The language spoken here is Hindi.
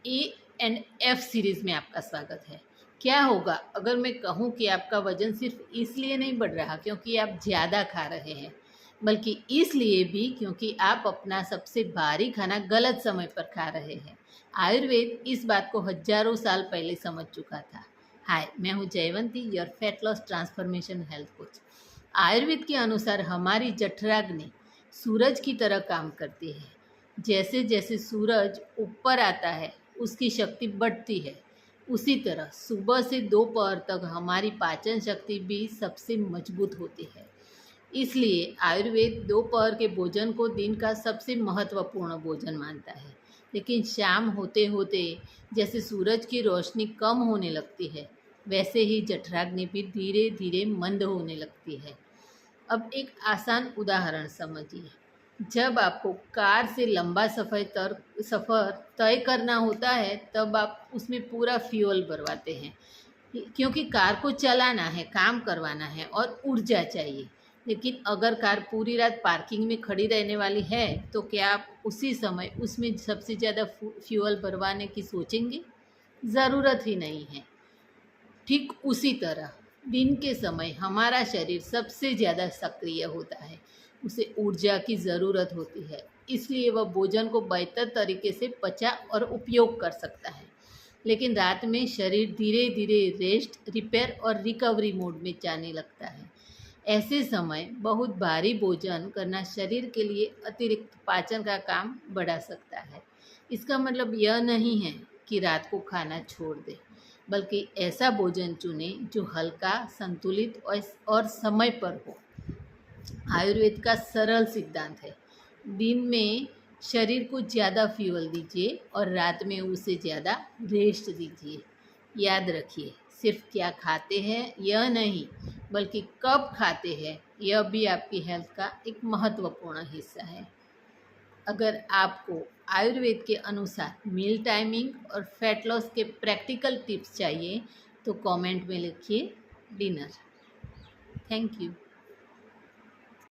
A&F सीरीज़ में आपका स्वागत है। क्या होगा अगर मैं कहूँ कि आपका वज़न सिर्फ़ इसलिए नहीं बढ़ रहा क्योंकि आप ज़्यादा खा रहे हैं, बल्कि इसलिए भी क्योंकि आप अपना सबसे भारी खाना गलत समय पर खा रहे हैं। आयुर्वेद इस बात को हज़ारों साल पहले समझ चुका था। हाय, मैं हूँ Jaywanti, your fat loss transformation health coach. Ayurveda के अनुसार हमारी जठराग्नि सूरज की तरह काम करती है। जैसे जैसे सूरज ऊपर आता है उसकी शक्ति बढ़ती है। उसी तरह सुबह से दोपहर तक हमारी पाचन शक्ति भी सबसे मजबूत होती है। इसलिए आयुर्वेद दोपहर के भोजन को दिन का सबसे महत्वपूर्ण भोजन मानता है। लेकिन शाम होते होते जैसे सूरज की रोशनी कम होने लगती है, वैसे ही जठराग्नि भी धीरे धीरे मंद होने लगती है। अब एक आसान उदाहरण समझिए। जब आपको कार से लंबा सफ़र तय करना होता है, तब आप उसमें पूरा फ्यूल भरवाते हैं क्योंकि कार को चलाना है, काम करवाना है और ऊर्जा चाहिए। लेकिन अगर कार पूरी रात पार्किंग में खड़ी रहने वाली है, तो क्या आप उसी समय उसमें सबसे ज़्यादा फ्यूल भरवाने की सोचेंगे? ज़रूरत ही नहीं है। ठीक उसी तरह दिन के समय हमारा शरीर सबसे ज़्यादा सक्रिय होता है। उसे ऊर्जा की ज़रूरत होती है, इसलिए वह भोजन को बेहतर तरीके से पचा और उपयोग कर सकता है। लेकिन रात में शरीर धीरे धीरे रेस्ट, रिपेयर और रिकवरी मोड में जाने लगता है। ऐसे समय बहुत भारी भोजन करना शरीर के लिए अतिरिक्त पाचन का काम बढ़ा सकता है। इसका मतलब यह नहीं है कि रात को खाना छोड़ दें, बल्कि ऐसा भोजन चुनें जो हल्का, संतुलित और समय पर हो। आयुर्वेद का सरल सिद्धांत है, दिन में शरीर को ज़्यादा फ्यूल दीजिए और रात में उसे ज़्यादा रेस्ट दीजिए। याद रखिए, सिर्फ क्या खाते हैं यह नहीं, बल्कि कब खाते हैं यह भी आपकी हेल्थ का एक महत्वपूर्ण हिस्सा है। अगर आपको आयुर्वेद के अनुसार मील टाइमिंग और फैट लॉस के प्रैक्टिकल टिप्स चाहिए, तो कमेंट में लिखिए डिनर। Thank you.